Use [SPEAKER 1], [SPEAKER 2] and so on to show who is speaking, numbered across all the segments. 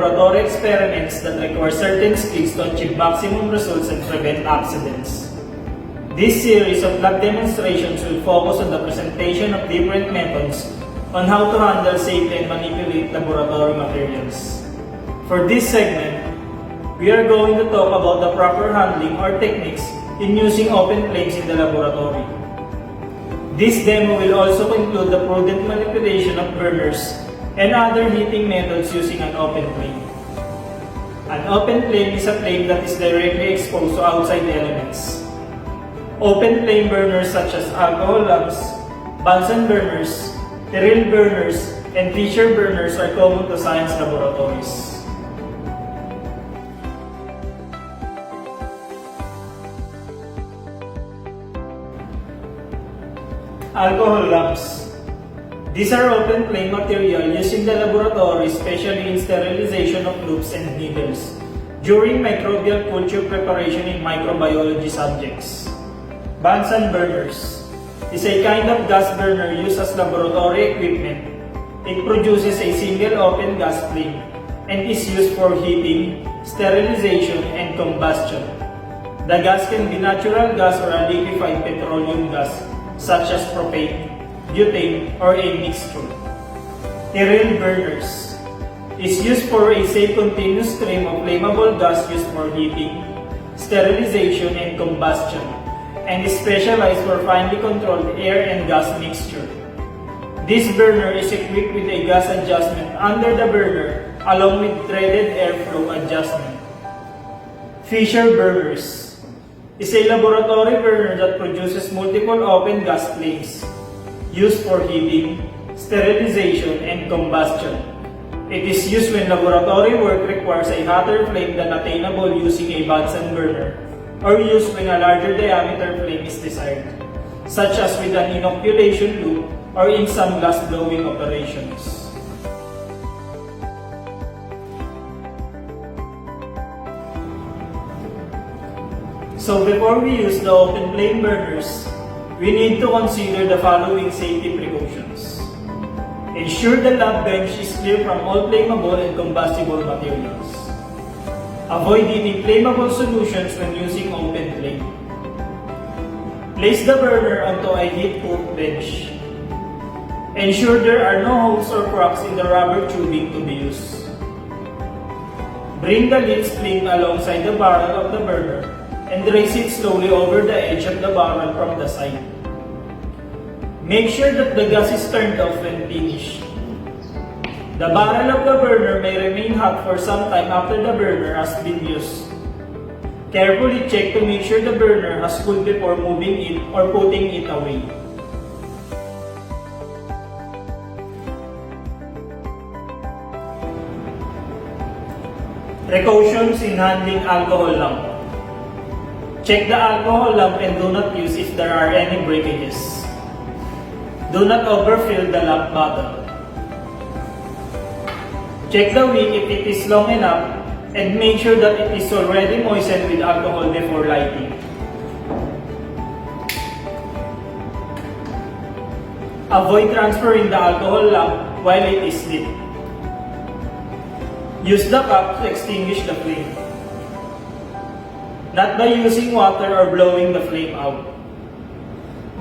[SPEAKER 1] laboratory experiments that require certain skills to achieve maximum results and prevent accidents. This series of lab demonstrations will focus on the presentation of different methods on how to handle safely and manipulate laboratory materials. For this segment, we are going to talk about the proper handling or techniques in using open flames in the laboratory. This demo will also include the prudent manipulation of burners and other heating methods using an open flame. An open flame is a flame that is directly exposed to outside elements. Open flame burners such as alcohol lamps, Bunsen burners, Terrell burners, and Fisher burners are common to science laboratories. Alcohol lamps. These are open flame material used in the laboratory, especially in sterilization of loops and needles during microbial culture preparation in microbiology subjects. Bunsen burners is a kind of gas burner used as laboratory equipment. It produces a single open gas flame and is used for heating, sterilization, and combustion. The gas can be natural gas or a liquefied petroleum gas, such as propane, butane, or a mixture. Terrell burners is used for a safe continuous stream of flammable gas used for heating, sterilization, and combustion, and is specialized for finely controlled air and gas mixture. This burner is equipped with a gas adjustment under the burner along with threaded airflow adjustment. Fisher burners is a laboratory burner that produces multiple open gas flames used for heating, sterilization, and combustion. It is used when laboratory work requires a hotter flame than attainable using a Bunsen burner, or used when a larger diameter flame is desired, such as with an inoculation loop or in some glass blowing operations. So before we use the open flame burners, we need to consider the following safety precautions. Ensure the lab bench is clear from all flammable and combustible materials. Avoid heating flammable solutions when using open flame. Place the burner onto a heat-proof bench. Ensure there are no holes or cracks in the rubber tubing to be used. Bring the lid split alongside the barrel of the burner and raise it slowly over the edge of the barrel from the side. Make sure that the gas is turned off when finished. The barrel of the burner may remain hot for some time after the burner has been used. Carefully check to make sure the burner has cooled before moving it or putting it away. Precautions in handling alcohol lamp. Check the alcohol lamp and do not use if there are any breakages. Do not overfill the lamp bottle. Check the wick if it is long enough and make sure that it is already moistened with alcohol before lighting. Avoid transferring the alcohol lamp while it is lit. Use the cap to extinguish the flame, not by using water or blowing the flame out.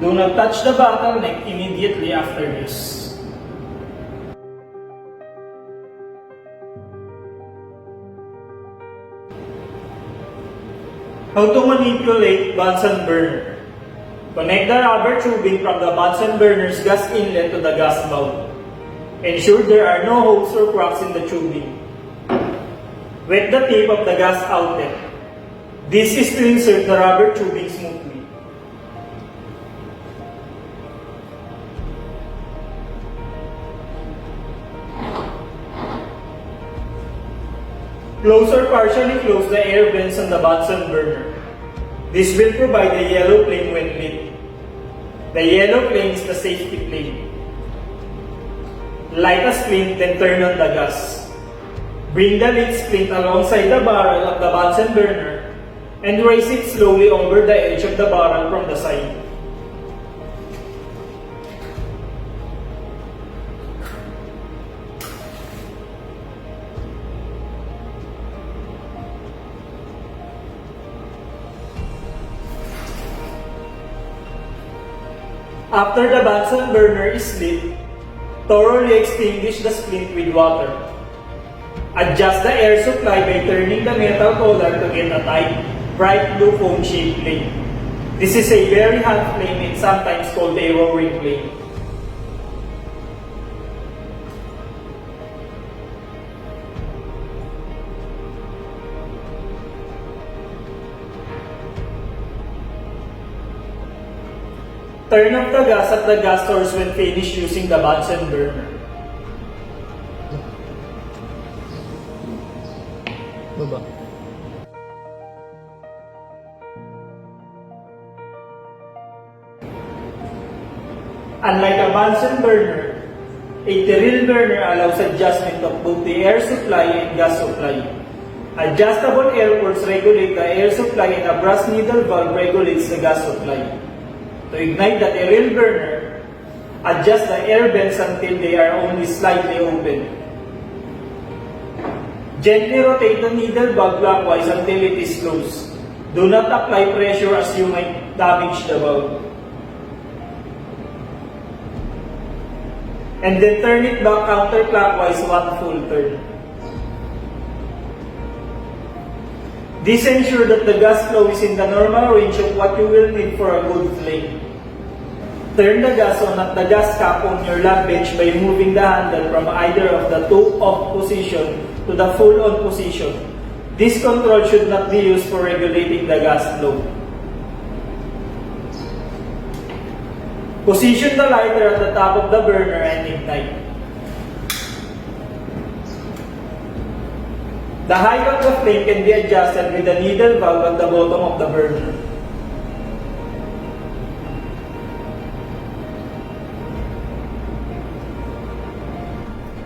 [SPEAKER 1] Do not touch the bottleneck immediately after use. How to manipulate Bunsen burner. Connect the rubber tubing from the Bunsen burner's gas inlet to the gas valve. Ensure there are no holes or cracks in the tubing. Wet the tip of the gas outlet. This is to insert the rubber tubing smoothly. Close or partially close the air vents on the Bunsen burner. This will provide a yellow flame when lit. The yellow flame is the safety flame. Light a splint, then turn on the gas. Bring the lid splint alongside the barrel of the Bunsen burner and raise it slowly over the edge of the barrel from the side. After the Bunsen burner is lit, thoroughly extinguish the splint with water. Adjust the air supply by turning the metal collar to get a tight, bright blue foam-shaped flame. This is a very hot flame and sometimes called a roaring flame. Turn off the gas at the gas source when finished using the Bunsen burner.
[SPEAKER 2] Baba.
[SPEAKER 1] Unlike a Bunsen burner, a Tyrrell burner allows adjustment of both the air supply and gas supply. Adjustable air ports regulate the air supply and a brass needle valve regulates the gas supply. To ignite the Tyrrell burner, adjust the air vents until they are only slightly open. Gently rotate the needle valve clockwise until it is closed. Do not apply pressure as you might damage the valve. And then turn it back counterclockwise one full turn. This ensures that the gas flow is in the normal range of what you will need for a good flame. Turn the gas on at the gas cap on your lab bench by moving the handle from either of the two off position to the full on position. This control should not be used for regulating the gas flow. Position the lighter at the top of the burner and ignite. The height of the flame can be adjusted with the needle valve at the bottom of the burner.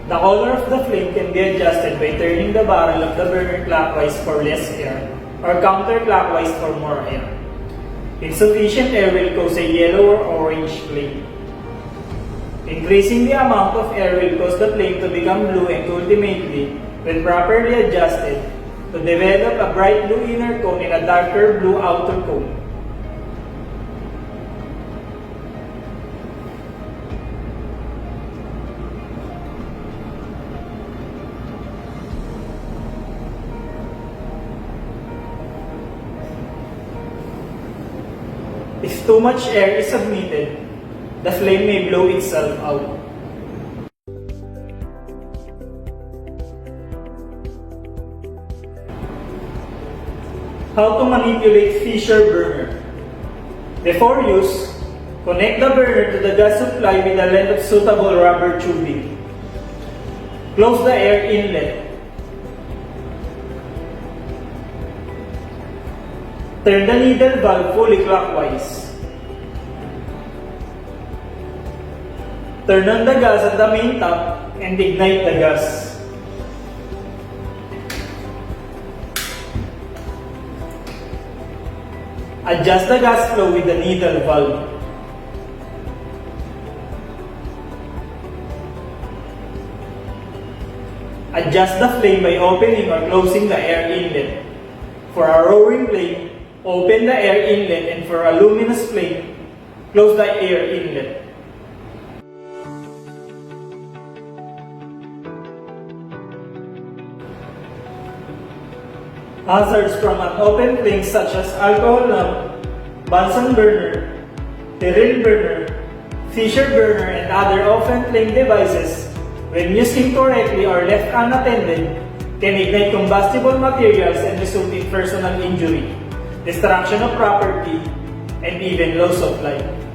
[SPEAKER 1] The color of the flame can be adjusted by turning the barrel of the burner clockwise for less air or counterclockwise for more air. Insufficient air will cause a yellow or orange flame. Increasing the amount of air will cause the flame to become blue and ultimately, when properly adjusted, to develop a bright blue inner cone and a darker blue outer cone. If too much air is submitted, the flame may blow itself out. How to manipulate Fisher burner. Before use, connect the burner to the gas supply with a length of suitable rubber tubing. Close the air inlet. Turn the needle valve fully clockwise. Turn on the gas at the main tap and ignite the gas. Adjust the gas flow with the needle valve. Adjust the flame by opening or closing the air inlet. For a roaring flame, open the air inlet, and for a luminous flame, close the air inlet. Hazards from an open flame such as alcohol lamp, Bunsen burner, Tyrrell burner, Fisher burner, and other open flame devices, when used incorrectly or left unattended, can ignite combustible materials and result in personal injury, destruction of property, and even loss of life.